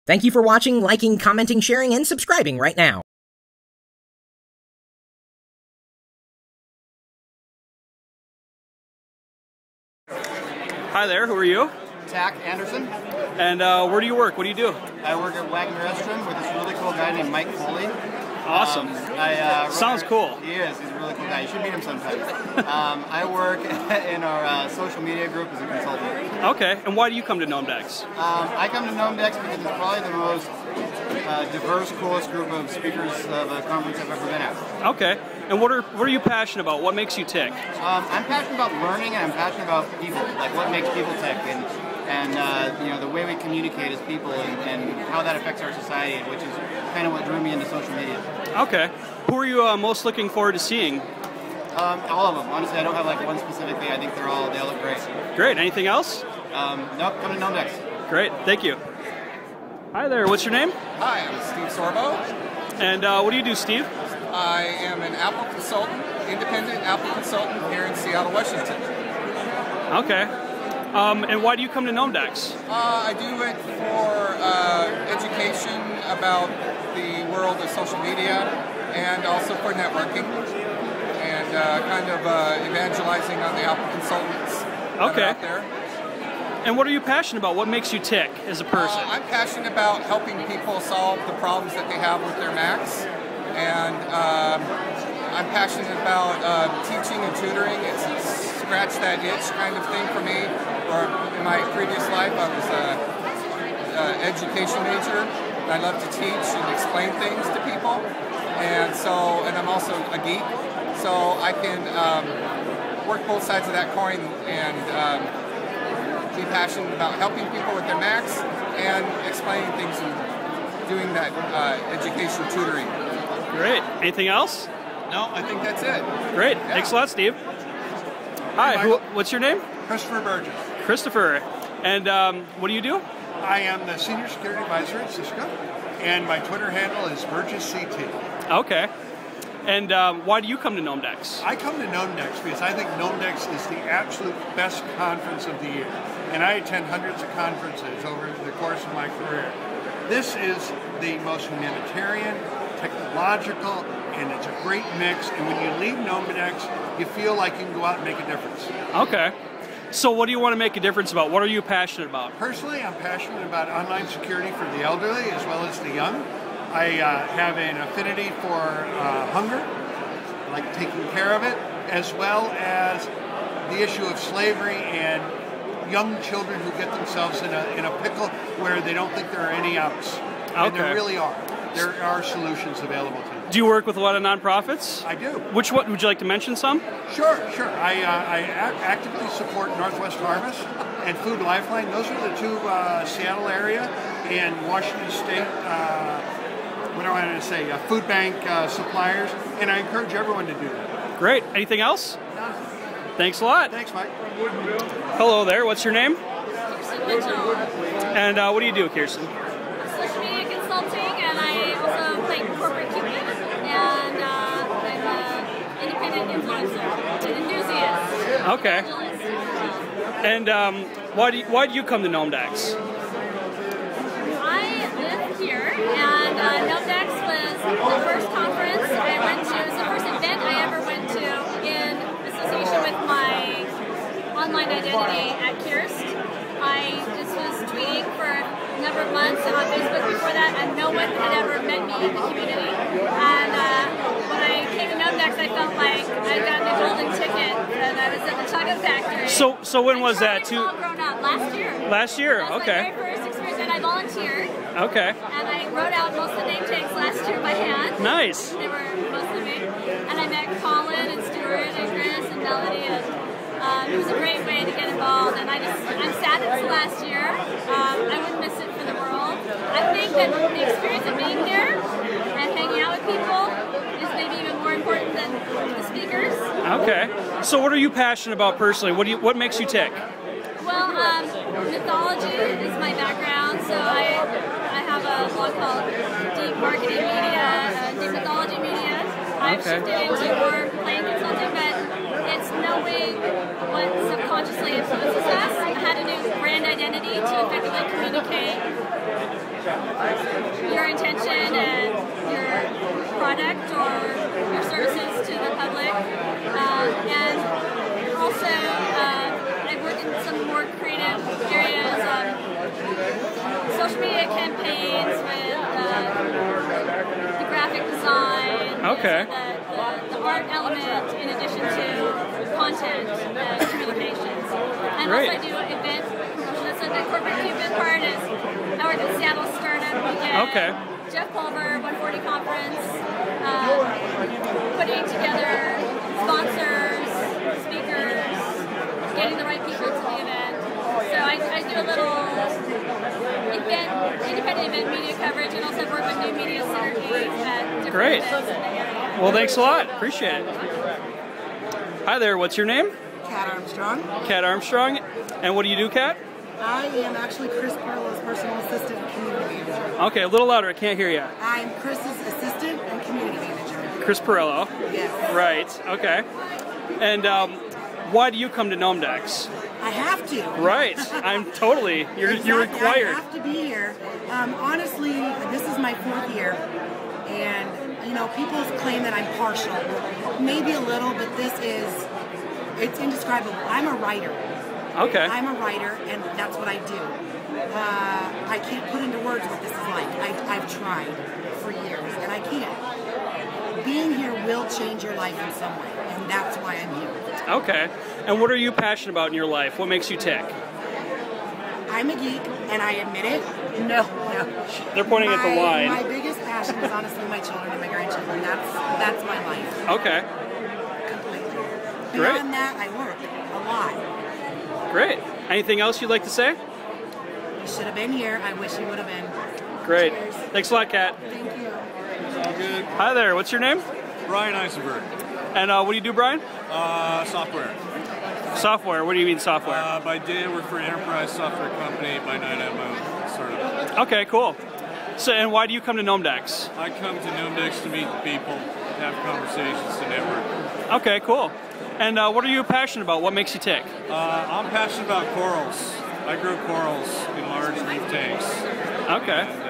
Thank you for watching, liking, commenting, sharing, and subscribing right now. Hi there, who are you? Tack Anderson. And where do you work? What do you do? I work at Wagner Restaurant with this really cool guy named Mike Foley. Awesome. Sounds cool. He is. He's a really cool guy. You should meet him sometime. I work in our social media group as a consultant. Okay. And why do you come to Gnomedex? I come to Gnomedex because it's probably the most diverse, coolest group of speakers of a conference I've ever been at. Okay. And what are you passionate about? What makes you tick? I'm passionate about learning, and I'm passionate about people, like what makes people tick, and you know, the way we communicate as people, and how that affects our society, which is kind of what drew me into social media. Okay. Who are you most looking forward to seeing? All of them. Honestly, I don't have like one specifically. I think they all look great. Great. Anything else? Nope. Come to Gnomedex. Great. Thank you. Hi there. What's your name? Hi, I'm Steve Sorbo. And what do you do, Steve? I am an Apple consultant, independent Apple consultant here in Seattle, Washington. Okay. And why do you come to Gnomedex? I do it for education about the world of social media, and also for networking, and kind of evangelizing on the Apple consultants that are out there. And what are you passionate about? What makes you tick as a person? I'm passionate about helping people solve the problems that they have with their Macs, and I'm passionate about teaching and tutoring. It's a scratch that itch kind of thing for me. Or in my previous life, I was an education major. I love to teach and explain things to people, and I'm also a geek, so I can work both sides of that coin and be passionate about helping people with their Macs and explaining things and doing that education tutoring. Great. Anything else? No, I think that's it. Great. Yeah. Thanks a lot, Steve. Hi. What's your name? Christopher Burgess. Christopher. And what do you do? I am the Senior Security Advisor at Cisco, and my Twitter handle is BurgessCT. Okay. And why do you come to Gnomedex? I come to Gnomedex because I think Gnomedex is the absolute best conference of the year. And I attend hundreds of conferences over the course of my career. This is the most humanitarian, technological, and it's a great mix. And when you leave Gnomedex, you feel like you can go out and make a difference. Okay. So what do you want to make a difference about? What are you passionate about? Personally, I'm passionate about online security for the elderly as well as the young. I have an affinity for hunger, I like taking care of it, as well as the issue of slavery and young children who get themselves in a pickle where they don't think there are any outs. Okay. And there really are. There are solutions available to them. Do you work with a lot of nonprofits? I do. Which one would you like to mention some? Sure. I actively support Northwest Harvest and Food Lifeline. Those are the two Seattle area and Washington State, what do I want to say, food bank suppliers, and I encourage everyone to do that. Great. Anything else? No. Thanks a lot. Thanks, Mike. Hello there. What's your name? Kirsten Mitchell. And what do you do, Kirsten? Social media consulting, and I also play corporate Cupid, and I'm an independent influencer, an enthusiast. Okay. And why do you come to Gnomedex? I live here, and Gnomedex was the first conference I went to. It was the first event I ever went to in association with my online identity at Kirst. I just was tweeting for a number of months on Facebook before that, and no one had ever met me in the community. And when I came to Gnomedex, I felt like I'd gotten a golden ticket, and I was at the chocolate factory. So when was that? All grown up. Last year. Last year. That was Okay. my very first experience, and I volunteered. Okay. And I wrote out most of the name tags last year by hand. Nice. They were mostly me. And I met Colin and Stuart and Chris and Melody, and it was a great way to get involved. And I'm sad it's the last year. I wouldn't miss it for the world. I think that the experience of being there and hanging out with people is maybe even more important than the speakers. Okay. So what are you passionate about personally? What makes you tick? Well, mythology is my background, so I have a blog called Deep Marketing Media, Deep Mythology Media. I've shifted into more playing consulting, but it's no knowing what subconsciously influences us, how to do brand identity to effectively communicate your intention and your product or your services to the public. And also, I work in some more creative areas, social media campaigns with the graphic design, Okay. the art element in addition to content communications. And Great. also I do event promotion. So the corporate Cupid part is I work at Seattle Startup Weekend, Okay. Jeff Pulver, 140 Conference, putting together sponsors, speakers, getting the right people to the event. So I do a little independent event media coverage and also work with new media synergies at different Great. events in the area. Well, thanks a lot. Appreciate it. Hi there. What's your name? Kat Armstrong. Kat Armstrong. And what do you do, Kat? I am actually Chris Pirillo's personal assistant and community manager. Okay, a little louder. I can't hear you. I'm Chris's assistant and community manager. Chris Pirillo. Yes. Right. Okay. And why do you come to Gnomedex? I have to. Right. I'm totally. You're required. I have to be here. Honestly, this is my 4th year, and people claim that I'm partial. Maybe a little, but it's indescribable. I'm a writer. Okay. I'm a writer, and that's what I do. I can't put into words what this is like. I've tried for years, and I can't. Being here will change your life in some way, and that's why I'm here. Okay. And what are you passionate about in your life? What makes you tick? I'm a geek, and I admit it. No. They're pointing at the wine. My biggest passion is honestly my children and my grandchildren. That's my life. Okay. Completely. Great. Beyond that, I work a lot. Great. Anything else you'd like to say? You should have been here. I wish you would have been. Great. Cheers. Thanks a lot, Kat. Thank you. All good. Hi there. What's your name? Brian Eisenberg. And what do you do, Brian? Software. Software. What do you mean software? By day, I work for an enterprise software company. By night, I'm a startup. Okay, cool. So, and why do you come to Gnomedex? I come to Gnomedex to meet people, have conversations, to network. Okay, cool. And what are you passionate about? What makes you tick? I'm passionate about corals. I grow corals in large reef tanks. Okay. And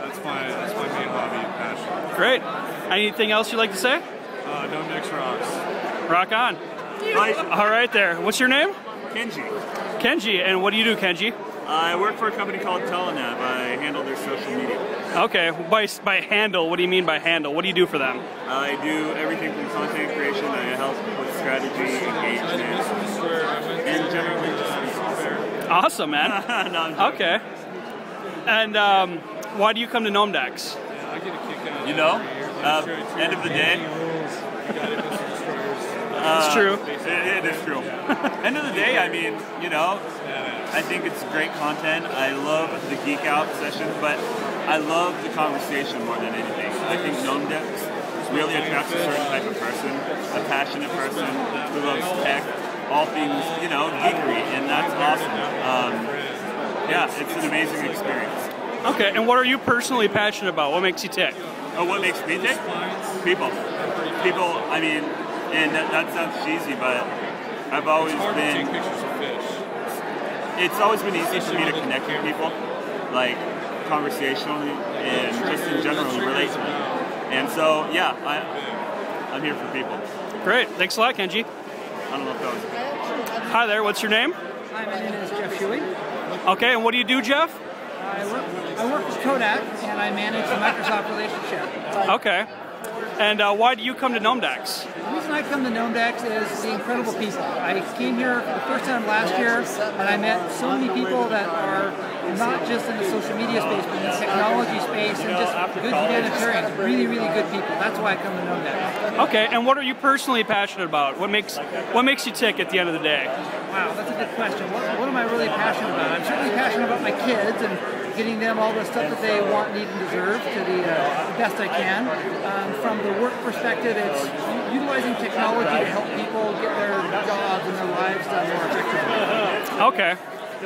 that's my main hobby and passion. Great. Anything else you'd like to say? Gnomedex rocks. Rock on. Right. All right there. What's your name? Kenji. Kenji. And what do you do, Kenji? I work for a company called Telenav. I handle their social media. Okay. By handle, what do you mean by handle? What do you do for them? I do everything from content creation. I help with strategy, engagement, and generally just Awesome, man. no, I'm joking. Okay. And why do you come to Gnomedex? End of the day. It's true. It is true. End of the day, I mean, I think it's great content. I love the geek out sessions, but I love the conversation more than anything. I think Gnomedex really attracts a certain type of person, a passionate person who loves tech, all things, geekery, and that's awesome. It's an amazing experience. Okay, and what are you personally passionate about? What makes you tick? Oh, what makes me tick? People, I mean, and that sounds cheesy, but I've always been... pictures of fish. It's always been easy for me to connect with people, like conversationally and just in general relate to them. And so, I'm here for people. Great. Thanks a lot, Kenji. I don't know if that was... Hi there. What's your name? Hi, my name is Jeff Huey. Okay, and what do you do, Jeff? I work with Kodak, and I manage the Microsoft relationship. Okay. And why do you come to Gnomedex? The reason I come to Gnomedex is the incredible people. I came here for the first time last year, and I met so many people that are not just in the social media space, but in the technology space, and just good humanitarians, really, really good people. That's why I come to Gnomedex. Okay, and what are you personally passionate about? What makes you tick at the end of the day? Wow, that's a good question. What am I really passionate about? I'm certainly passionate about my kids and getting them all the stuff that they want, need, and deserve to the best I can. From the work perspective, it's utilizing technology to help people get their jobs and their lives done more effectively. Okay.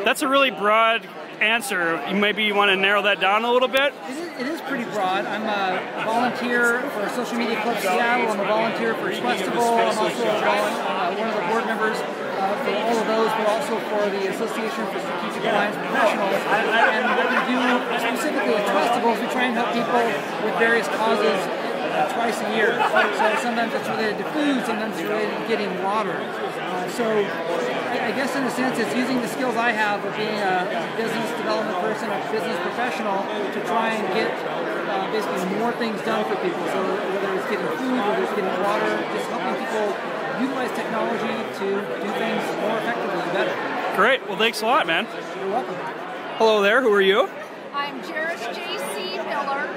That's a really broad answer. Maybe you want to narrow that down a little bit? It is pretty broad. I'm a volunteer for Social Media Club Seattle. I'm a volunteer for Festival. I'm also one of the board members for all of those, but also for the Association for Strategic Alliance Professionals. And what we do specifically at festivals, we try and help people with various causes twice a year. So sometimes it's related to food, sometimes it's related to getting water. So I guess in a sense it's using the skills I have of being a business development person, a business professional, to try and get basically more things done for people. So whether it's getting food, whether it's getting water, just helping people utilize technology to do things more effectively and better. Great. Well, thanks a lot, man. You're welcome. Hello there. Who are you? I'm Jerish J.C. Miller,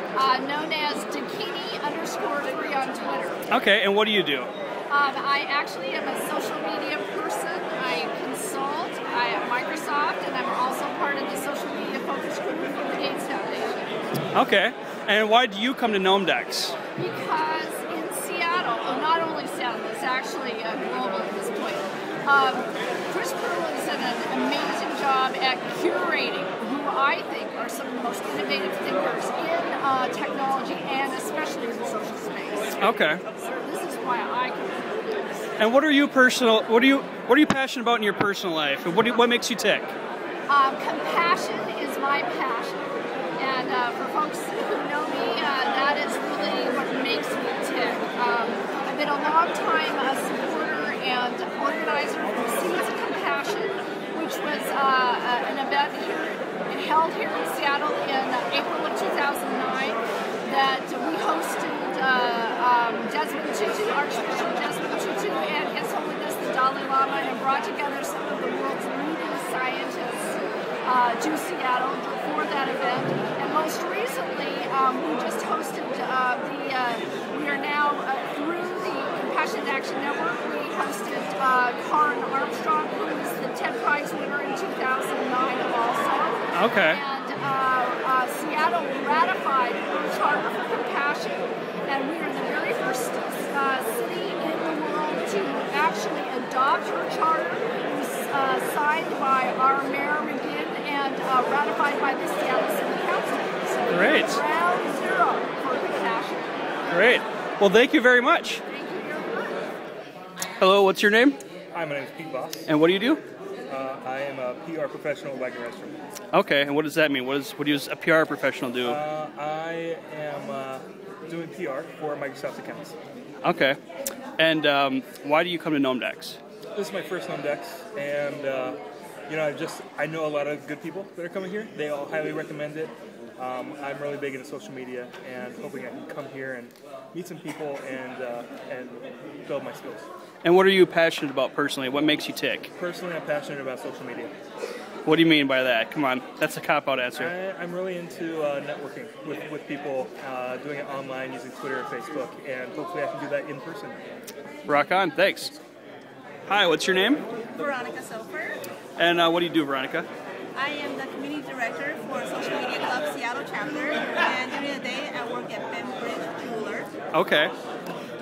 known as Dakini_3 on Twitter. Okay, and what do you do? I actually am a social media person. I consult at Microsoft, and I'm also part of the social media focus group for the AIDS Foundation. Okay, and why do you come to Gnomedex? Because in Seattle, well, not only Seattle, it's actually global at this point, Chris Pirillo has done an amazing job at curating who I think are some of the most innovative thinkers in technology and especially in the social space. Okay. So this is why I come to And what are you passionate about in your personal life? And what makes you tick? Compassion is my passion, and for folks who know me, that is really what makes me tick. I've been a long time a supporter and organizer of Seeds of Compassion, which was an event held here in Seattle in April of 2009 that we hosted Desmond Tutu, Archbishop Desmond Tutu, and His Holiness the Dalai Lama, and brought together some of the world's leading scientists to Seattle for that event. And most recently, we just hosted we are now through the Compassion Action Network. We hosted Karen Armstrong, who was the TED Prize winner in 2009 also. Okay. And Seattle ratified her Charter for Compassion, and we are the very first city in the world to actually adopt her charter. It was signed by our Mayor McGinn and ratified by the Seattle City Council. So Great. Ground zero for compassion. Great. Well, thank you very much. Thank you very much. Hello, what's your name? Hi, my name is Pinkbox. And what do you do? I am a PR professional at Wagon Restaurant. Okay, and what does that mean? What does a PR professional do? I am doing PR for Microsoft accounts. Okay. And why do you come to Gnomedex? This is my first Gnomedex, and I know a lot of good people that are coming here. They all highly recommend it. I'm really big into social media, and hoping I can come here and meet some people and build my skills. And what are you passionate about personally? What makes you tick? Personally, I'm passionate about social media. What do you mean by that? Come on, that's a cop-out answer. I'm really into networking with people, doing it online using Twitter and Facebook, and hopefully I can do that in person. Rock on, thanks. Hi, what's your name? Veronica Sofer. And what do you do, Veronica? I am the community director for Social Media Club Seattle chapter, and during the day I work at Bembridge Jeweler. Okay.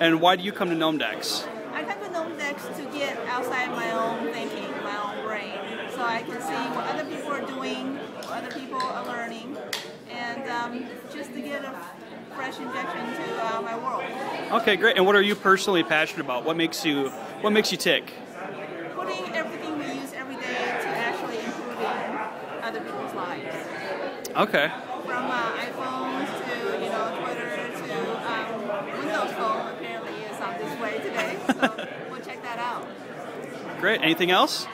And why do you come to Gnomedex? I come to Gnomedex to get outside my own thinking, my own brain, so I can see what other people are doing, what other people are learning, and just to get a fresh injection to my world. Okay, great. And what are you personally passionate about? What makes you tick? Putting everything we use every day to actually improving other people's lives. Okay. From iPhones to Twitter to Windows Phone apparently is on this way today, so we'll check that out. Great. Anything else?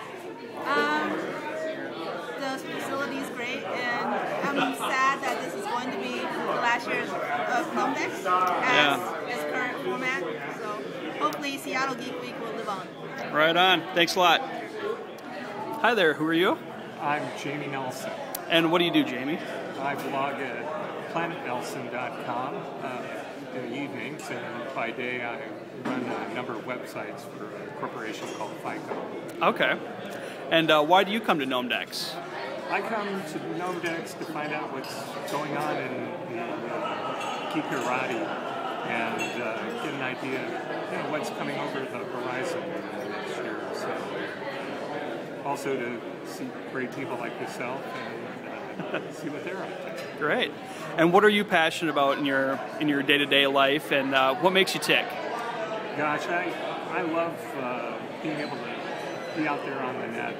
The facility is great, and I'm sad that this is going to be the last year of Gnomedex as current format. So hopefully Seattle Geek Week will live on. Right on. Thanks a lot. Hi there. Who are you? I'm Jamie Nelson. And what do you do, Jamie? I blog at planetnelson.com in the evenings, and by day I run a number of websites for a corporation called FICO. Okay. And why do you come to Gnomedex? I come to Gnomedex to find out what's going on in the Geek Karate and get an idea of what's coming over the horizon in the next year or so. Also to see great people like yourself and see what they're up to. Great. And what are you passionate about in your day-to-day life, and what makes you tick? Gosh, I love being able to be out there on the net,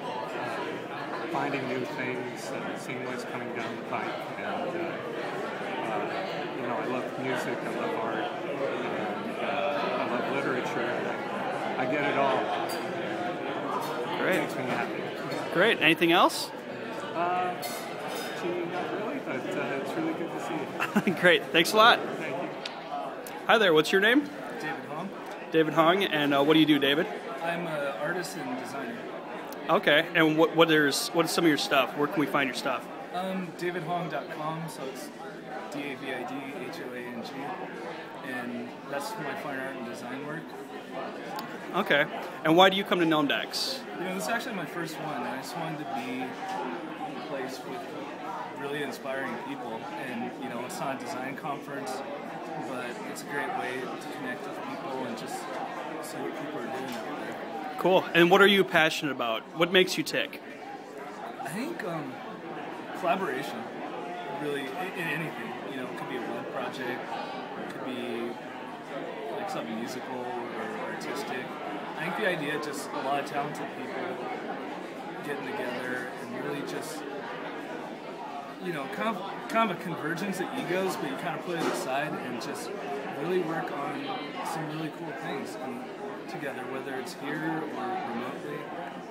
finding new things, seeing what's coming down the pipe, and I love music, I love art, I love literature. I get it all. Great. It makes me happy. Great. Anything else? Gee, not really, but it's really good to see you. Great. Thanks a lot. Thank you. Hi there. What's your name? David Hong. David Hong. And what do you do, David? I'm an artist and designer. Okay. And what is some of your stuff? Where can we find your stuff? DavidHong.com. So it's DavidHoang, and that's my fine art and design work. Okay. And why do you come to Gnomedex? This is actually my first one. I just wanted to be a place with really inspiring people, and it's not a design conference, but it's a great way to connect with people and just see what people are doing out there. Cool. And what are you passionate about? What makes you tick? I think collaboration, really, in anything. It could be a web project, or it could be like something musical or artistic. I think the idea of just a lot of talented people getting together and really just, kind of a convergence of egos, but you kind of put it aside and just really work on some really cool things and together, whether it's here or remotely.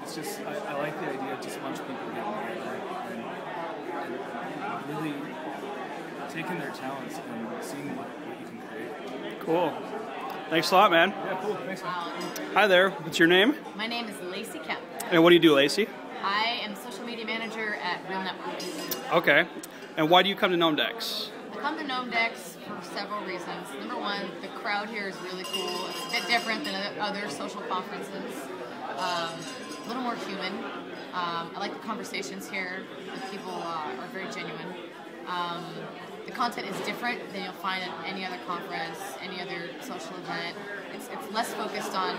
It's just, I like the idea of just a bunch of people getting together and really taking their talents and seeing what you can create. Cool. Thanks a lot, man. Yeah, cool. Thanks, man. Hi there. What's your name? My name is Lacey Kemp. And what do you do, Lacey? I am social media manager at Real Networks. Okay. And why do you come to Gnomedex? I come to Gnomedex for several reasons. Number one, the crowd here is really cool. It's a bit different than other social conferences. A little more human. I like the conversations here. The people are very genuine. The content is different than you'll find at any other conference, any other social event. It's less focused on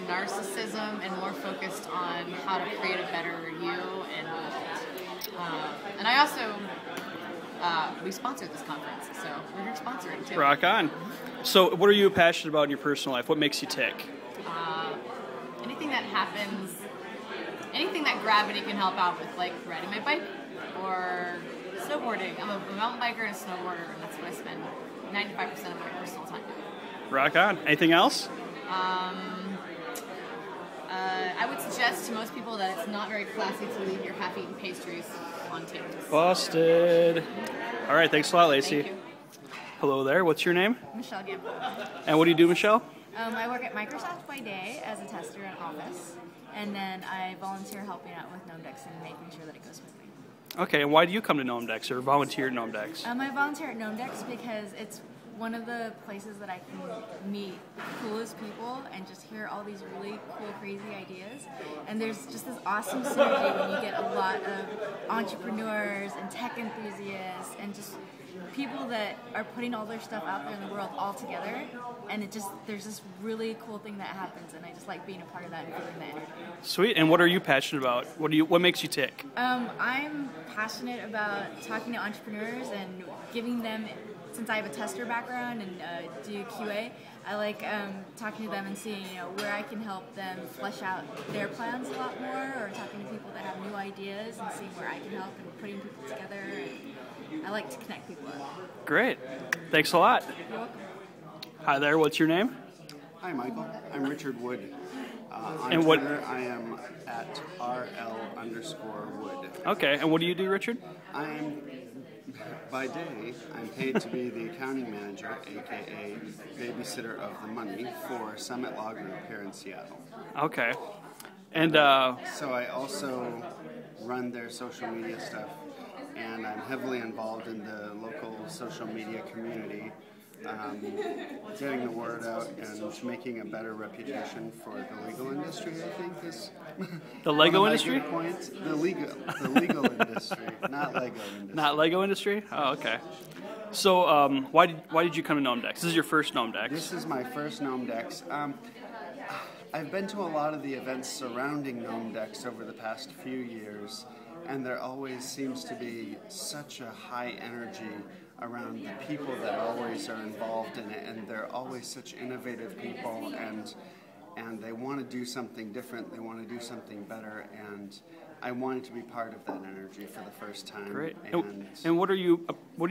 narcissism and more focused on how to create a better you and I also we sponsored this conference, so we're here sponsoring too. Rock on. So what are you passionate about in your personal life? What makes you tick? Anything that happens, anything that gravity can help out with, like riding my bike or snowboarding. I'm a mountain biker and a snowboarder, and that's what I spend 95% of my personal time doing. Rock on. Anything else? I would suggest to most people that it's not very classy to leave your half-eaten pastries on tables. Busted. All right, thanks a lot, Lacey. Thank you. Hello there. What's your name? Michelle Gamble. And what do you do, Michelle? I work at Microsoft by day as a tester in Office, and then I volunteer helping out with Gnomedex and making sure that it goes smoothly. Okay, and why do you come to Gnomedex or volunteer at Gnomedex? I volunteer at Gnomedex because it's one of the places that I can meet the coolest people and just hear all these really cool, crazy ideas. And there's just this awesome synergy when you get a lot of entrepreneurs and tech enthusiasts and just people that are putting all their stuff out there in the world all together. And there's this really cool thing that happens, and I just like being a part of that and feeling that energy. Sweet. And what are you passionate about? What makes you tick? I'm passionate about talking to entrepreneurs and giving them, since I have a tester background and do QA, I like talking to them and seeing where I can help them flesh out their plans a lot more, or talking to people that have new ideas and seeing where I can help and putting people together. And I like to connect people up. Great. Thanks a lot. You're welcome. Hi there. What's your name? Hi, Michael. I'm Richard Wood. On And Twitter, I am at RL_Wood. Okay. And what do you do, Richard? By day, I'm paid to be the accounting manager, aka babysitter of the money, for Summit Log Group here in Seattle. Okay. And so I also run their social media stuff, and I'm heavily involved in the local social media community, getting the word out and making a better reputation for the legal industry, I think is the Lego one of my industry? good points. The legal industry, not Lego industry. Not Lego industry? Oh, okay. So why did you come to Gnomedex? This is your first Gnomedex. This is my first Gnomedex. I've been to a lot of the events surrounding Gnomedex over the past few years, and there always seems to be such a high energy around the people that always are involved in it, and they're always such innovative people, and they want to do something different, they want to do something better, and I wanted to be part of that energy for the first time. Great. And what are you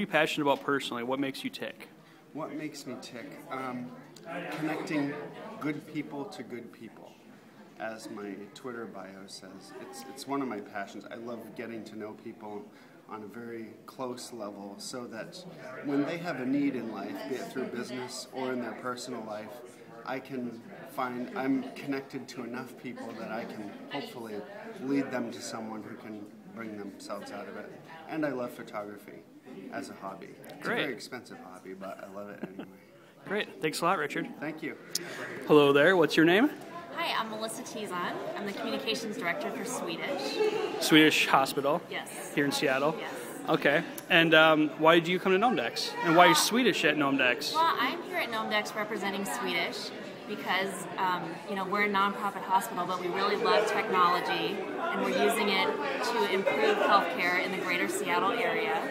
passionate about personally? What makes you tick? What makes me tick? Connecting good people to good people. As my Twitter bio says, it's one of my passions. I love getting to know people on a very close level so that when they have a need in life, be it through business or in their personal life, I can find I'm connected to enough people that I can hopefully lead them to someone who can bring themselves out of it. And I love photography as a hobby. It's a very expensive hobby, but I love it anyway. Great. Thanks a lot, Richard. Thank you. Hello there. What's your name? Hi, I'm Melissa Tizon. I'm the Communications Director for Swedish. Swedish Hospital? Yes. Here in Seattle? Yes. Okay. And why did you come to Gnomedex? And why are you Swedish at Gnomedex? Well, I'm here at Gnomedex representing Swedish because, we're a nonprofit hospital, but we really love technology, and we're using it to improve healthcare in the greater Seattle area.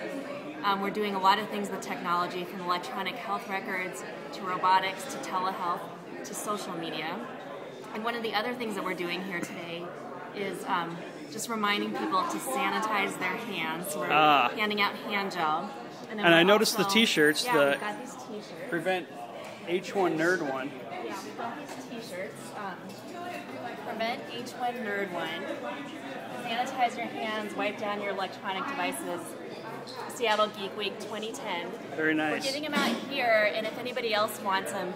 We're doing a lot of things with technology, from electronic health records to robotics to telehealth to social media. And one of the other things that we're doing here today is just reminding people to sanitize their hands. So we're handing out hand gel. And I noticed the t-shirts. Yeah, we've got these t-shirts. Prevent H1 Nerd 1. Yeah, we've got these t-shirts. Prevent H1 Nerd 1. Sanitize your hands, wipe down your electronic devices. Seattle Geek Week 2010. Very nice. We're giving them out here, and if anybody else wants them,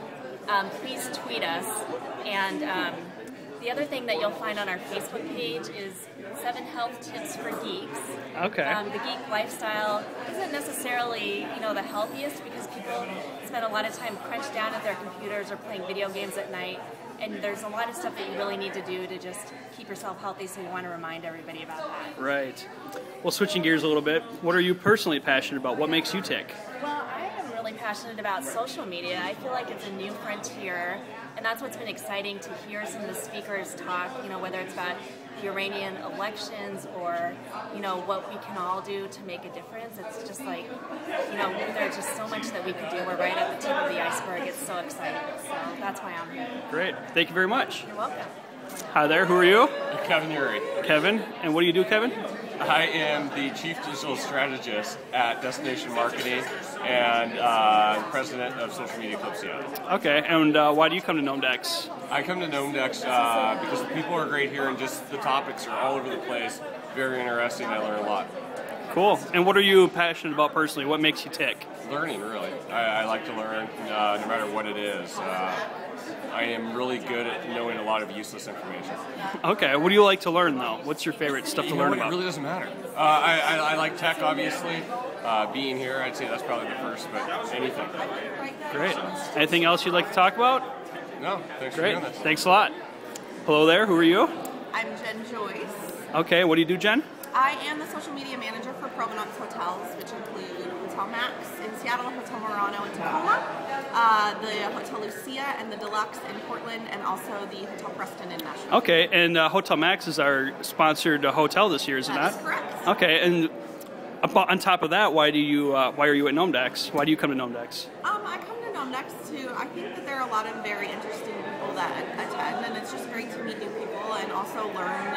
please tweet us. And the other thing that you'll find on our Facebook page is 7 health tips for geeks. Okay. The geek lifestyle isn't necessarily, the healthiest, because people spend a lot of time crunched down at their computers or playing video games at night. And there's a lot of stuff that you really need to do to just keep yourself healthy, so we want to remind everybody about that. Right. Well, switching gears a little bit, what are you personally passionate about? What makes you tick? Well, I am really passionate about social media. I feel like it's a new frontier, and that's what's been exciting to hear some of the speakers talk, whether it's about the Iranian elections or, what we can all do to make a difference. It's just like, there's just so much that we could do. We're right at the tip of the iceberg. It's so exciting. So that's why I'm here. Great. Thank you very much. You're welcome. Hi there. Who are you? Kevin Uri. Kevin. And what do you do, Kevin? I am the Chief Digital Strategist at Destination Marketing and President of Social Media Club Seattle. Okay, and why do you come to Gnomedex? I come to Gnomedex because the people are great here and just the topics are all over the place. Very interesting. I learn a lot. Cool. And what are you passionate about personally? What makes you tick? Learning, really. I like to learn no matter what it is. I am really good at knowing a lot of useless information. Okay, what do you like to learn, though? What's your favorite stuff to learn about? It really doesn't matter. I like tech, obviously. Being here, I'd say that's probably the first, but anything. Great. Anything else you'd like to talk about? No, thanks for Great. doing this. Thanks a lot. Hello there, who are you? I'm Jen Joyce. Okay, what do you do, Jen? I am the social media manager for Provenance Hotels, which include Hotel Max in Seattle, Hotel Murano in Tacoma, the Hotel Lucia and the Deluxe in Portland, and also the Hotel Preston in Nashville. Okay, and Hotel Max is our sponsored hotel this year, is it not? That is correct. Okay, and on top of that, why are you at Gnomedex? Why do you come to Gnomedex? I come to Gnomedex I think that there are a lot of very interesting people that attend, and it's just great to meet new people and also learn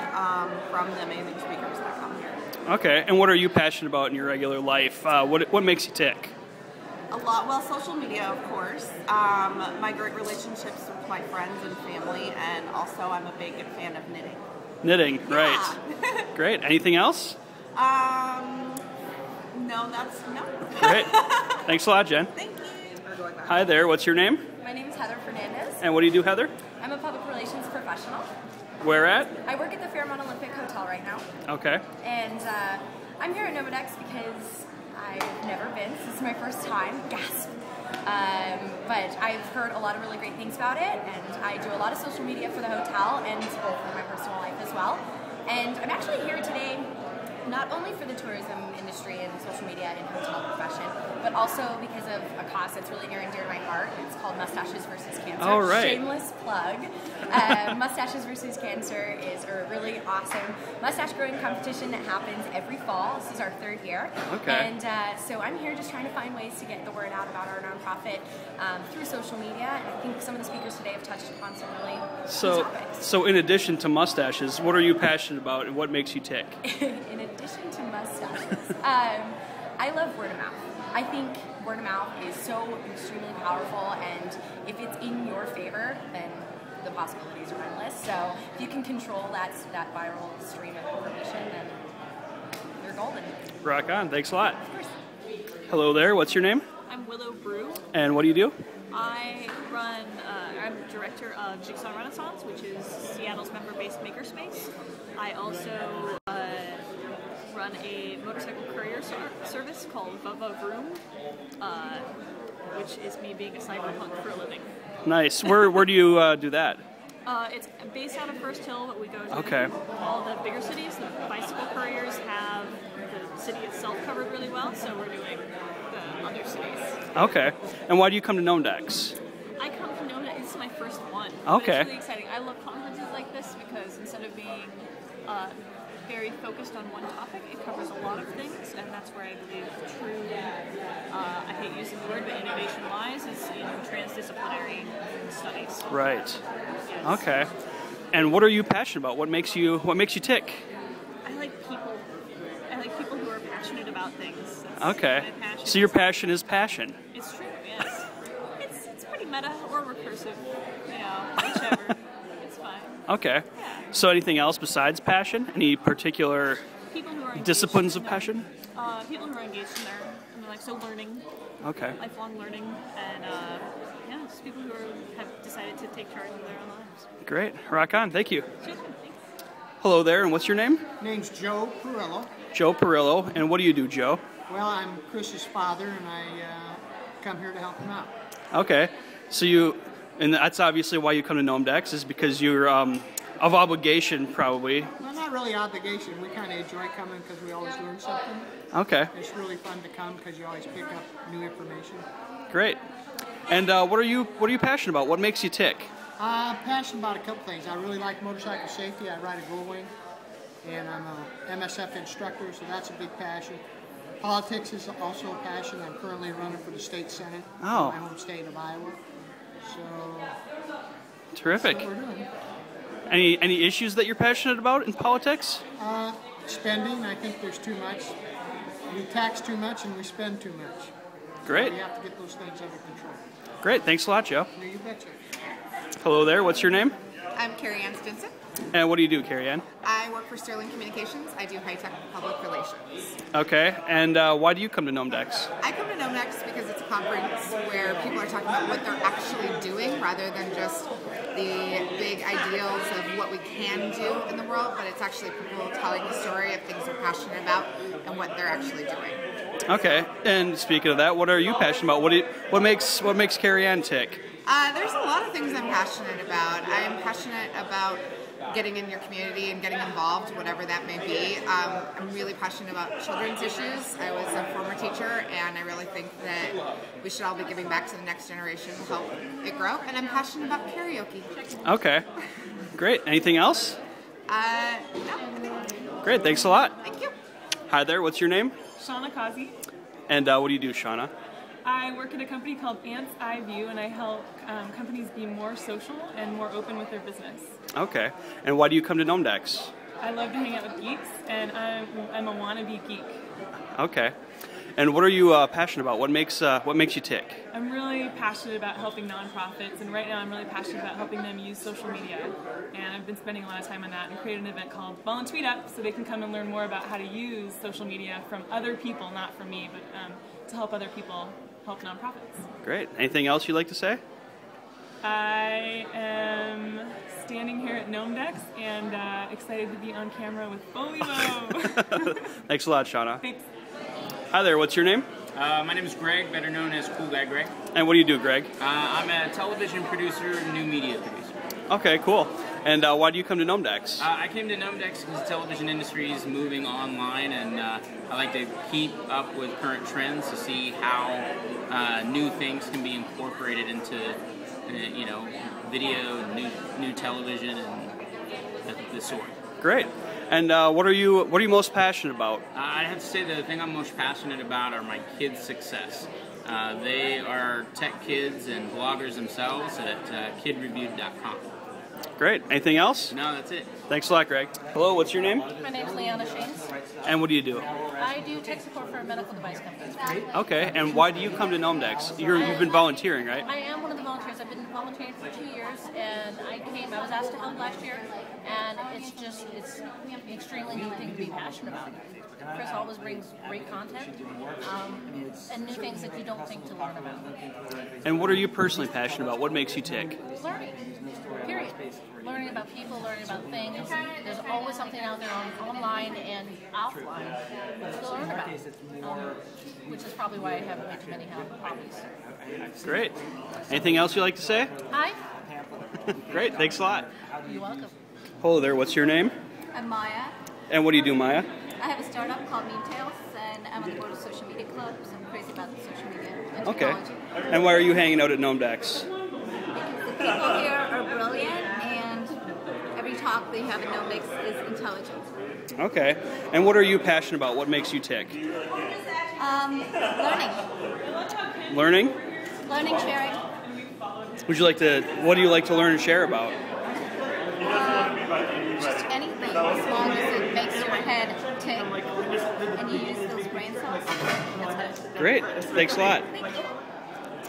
from the amazing speakers that come here. Okay, and what are you passionate about in your regular life? What makes you tick? A lot. Well, social media, of course. My great relationships with my friends and family, and also I'm a big fan of knitting. Knitting, right. Great. Anything else? No, that's no. Great. Thanks a lot, Jen. Thank you. Hi there. What's your name? My name is Heather Fernandez. And what do you do, Heather? I'm a public relations professional. Where at? I work at the Fairmont Olympic Hotel right now. Okay. And I'm here at Gnomedex because I've never been. This is my first time. Gasp. But I've heard a lot of really great things about it, and I do a lot of social media for the hotel and for my personal life as well. And I'm actually here today not only for the tourism industry and social media and hotel profession, but also because of a cause that's really near and dear to my heart. It's called Mustaches versus Cancer. All right. Shameless plug. Mustaches versus Cancer is a really awesome mustache growing competition that happens every fall. This is our 3rd year. Okay. And so I'm here just trying to find ways to get the word out about our nonprofit through social media. And I think some of the speakers today have touched upon some really key topics. So in addition to mustaches, what are you passionate about and what makes you tick? In addition to mustaches, I love word of mouth. I think word of mouth is so extremely powerful, and if it's in your favor, then the possibilities are endless. So if you can control that viral stream of information, then you're golden. Rock on. Thanks a lot. Of course. Hello there. What's your name? I'm Willow Brew. And what do you do? I run, I'm director of Jigsaw Renaissance, which is Seattle's member-based makerspace. I also run a motorcycle courier service called Vava Vroom, which is me being a cyberpunk for a living. Nice. Where do you do that? It's based out of First Hill, but we go to all the bigger cities. The bicycle couriers have the city itself covered really well, so we're doing the other cities. Okay. And why do you come to Gnomedex? I come to Gnomedex. This is my first one. Okay. But it's really exciting. I love conferences like this because instead of being very focused on one topic, it covers a lot of things, and that's where I believe true, I hate using the word, but innovation lies is in transdisciplinary studies. Right. Yes. Okay. And what are you passionate about? What makes you tick? I like people. I like people who are passionate about things. That's Okay. my passion. So your passion is passion. It's true, yes. It's pretty meta or recursive, whichever. It's fine. Okay. So anything else besides passion? Any particular People who are disciplines of passion? People who are engaged in their so learning. Okay. Lifelong learning, and just people who have decided to take charge of their own lives. Great. Rock on. Thank you. Sure, thanks. Hello there, and what's your name? Name's Joe Pirillo. Joe Pirillo. And what do you do, Joe? Well, I'm Chris's father, and I come here to help him out. Okay. So and that's obviously why you come to Gnomedex, is because you're of obligation, probably. Well, not really obligation. We kind of enjoy coming because we always learn something. Okay. It's really fun to come because you always pick up new information. Great. And what are you passionate about? What makes you tick? I'm passionate about a couple things. I really like motorcycle safety. I ride a Gull Wing, and I'm a MSF instructor, so that's a big passion. Politics is also a passion. I'm currently running for the state senate in my home state of Iowa. So terrific. That's what we're doing. Any issues that you're passionate about in politics? Spending. I think there's too much. We tax too much and we spend too much. Great. So we have to get those things under control. Great. Thanks a lot, Joe. Yeah, you betcha. Hello there. What's your name? I'm Carrie Ann Stinson. And what do you do, Carrie Ann? I work for Sterling Communications. I do high-tech public relations. Okay. And why do you come to Gnomedex? I come to Gnomedex because it's a conference where people are talking about what they're actually doing rather than just the big ideals of what we can do in the world, but it's actually people telling the story of things they're passionate about and what they're actually doing. Okay. And speaking of that, what are you passionate about? What makes Carrie Ann tick? There's a lot of things I'm passionate about. I am passionate about getting in your community and getting involved, whatever that may be. I'm really passionate about children's issues. I was a former teacher, and I really think that we should all be giving back to the next generation to help it grow. And I'm passionate about karaoke. Okay. Great. Anything else? No. Great. Thanks a lot. Thank you. Hi there. What's your name? Shauna Kazi. And what do you do, Shauna? I work at a company called Ant's Eye View, and I help companies be more social and more open with their business. Okay. And why do you come to Gnomedex? I love to hang out with geeks, and I'm a wannabe geek. Okay. And what are you passionate about? What makes you tick? I'm really passionate about helping nonprofits, and right now I'm really passionate about helping them use social media. And I've been spending a lot of time on that and created an event called Ball and Tweet Up, so they can come and learn more about how to use social media from other people, not from me, but to help other people help nonprofits. Great. Anything else you'd like to say? I am standing here at Gnomedex and excited to be on camera with Folio. Thanks a lot, Shauna. Thanks. Hi there. What's your name? My name is Greg, better known as Cool Guy Greg. And what do you do, Greg? I'm a television producer, new media producer. Okay, cool. And why do you come to Gnomedex? I came to Gnomedex because the television industry is moving online, and I like to keep up with current trends to see how new things can be incorporated into, you know, video and new television and the sort. Great. And what are you most passionate about? I have to say the thing I'm most passionate about are my kids' success. They are tech kids and bloggers themselves at kidreviewed.com. Great. Anything else? No, that's it. Thanks a lot, Greg. Hello, what's your name? My name's Leanna Shanes. And what do you do? I do tech support for a medical device company. Okay, and why do you come to Gnomedex? You've been volunteering, right? I am one of the volunteers. I've been volunteering for 2 years, and I was asked to help last year, and it's an extremely neat thing to be passionate about. Chris always brings great content and new things that you don't think to learn about. And what are you personally passionate about? What makes you tick? Learning, period. Learning about people, learning about things. There's always something out there online and offline to learn about, which is probably why I haven't made too many hobbies. Great. Anything else you'd like to say? Hi. Great, thanks a lot. You're welcome. Hello there, what's your name? I'm Maya. And what do you do, Maya? I have a startup called Meme Tales, and I'm on the board of Social Media Club, so I'm crazy about social media and Okay. technology. And why are you hanging out at Gnomedex? The people here are brilliant, and every talk they have at Gnomedex is intelligent. Okay. And what are you passionate about? What makes you tick? Learning. Learning? Learning, sharing. What do you like to learn and share about? Just anything, as long as it makes your head tick, and you use those brain cells. That's good. Great, thanks a lot.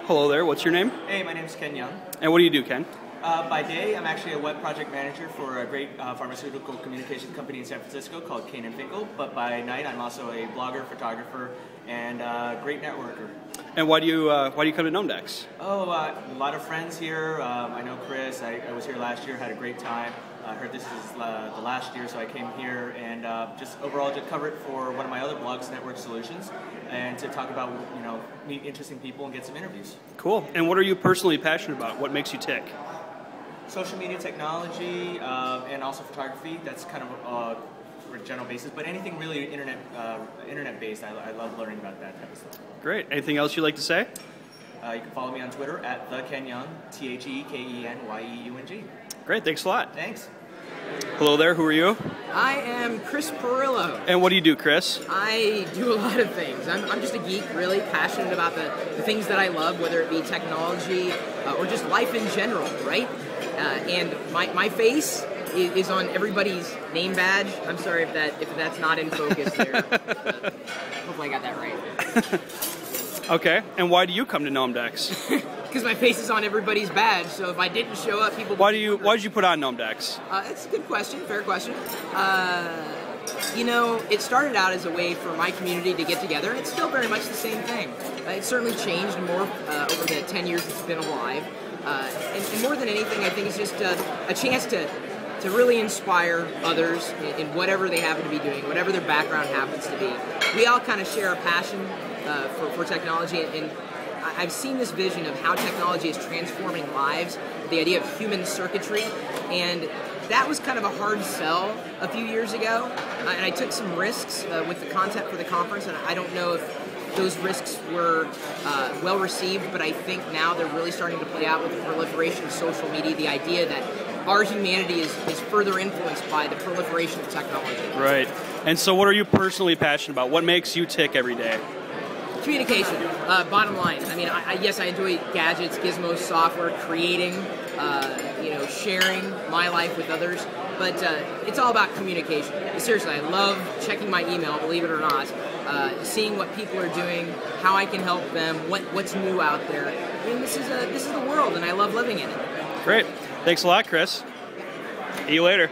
Hello there, what's your name? Hey, my name's Ken Young. And what do you do, Ken? By day, I'm actually a web project manager for a great pharmaceutical communication company in San Francisco called Kane & Finkel. But by night, I'm also a blogger, photographer, and a great networker. And why do you come to Gnomedex? Oh, a lot of friends here. I know Chris. I was here last year, had a great time. I heard this is the last year, so I came here and just overall to cover it for one of my other blogs, Network Solutions, and to talk about, you know, meet interesting people and get some interviews. Cool. And what are you personally passionate about? What makes you tick? Social media technology and also photography. That's kind of for a general basis, but anything really internet based. I love learning about that type of stuff. Great. Anything else you'd like to say? You can follow me on Twitter at @thekenyoung, TheKenYeung. Great. Thanks a lot. Thanks. Hello there. Who are you? I am Chris Pirillo. And what do you do, Chris? I do a lot of things. I'm just a geek, really passionate about the things that I love, whether it be technology or just life in general, right? And my face is on everybody's name badge. I'm sorry if that's not in focus there. Hopefully I got that right. Okay. And why do you come to Gnomedex? Because my face is on everybody's badge, so if I didn't show up, people. Why did you put on Gnomedex? It's a good question, fair question. You know, it started out as a way for my community to get together. It's still very much the same thing. It's certainly changed more over the 10 years it's been alive. And more than anything, I think it's just a chance to really inspire others in whatever they happen to be doing, whatever their background happens to be. We all kind of share a passion for technology, and I've seen this vision of how technology is transforming lives, the idea of human circuitry, and that was kind of a hard sell a few years ago, and I took some risks with the content for the conference, and I don't know if those risks were well received, but I think now they're really starting to play out with the proliferation of social media, the idea that our humanity is further influenced by the proliferation of technology. Right. And so what are you personally passionate about? What makes you tick every day? Communication, bottom line. I mean, yes, I enjoy gadgets, gizmos, software, creating, sharing my life with others, but it's all about communication. Seriously, I love checking my email, believe it or not, seeing what people are doing, how I can help them, what's new out there. I mean, this is the world, and I love living in it. Great. Thanks a lot, Chris. See you later.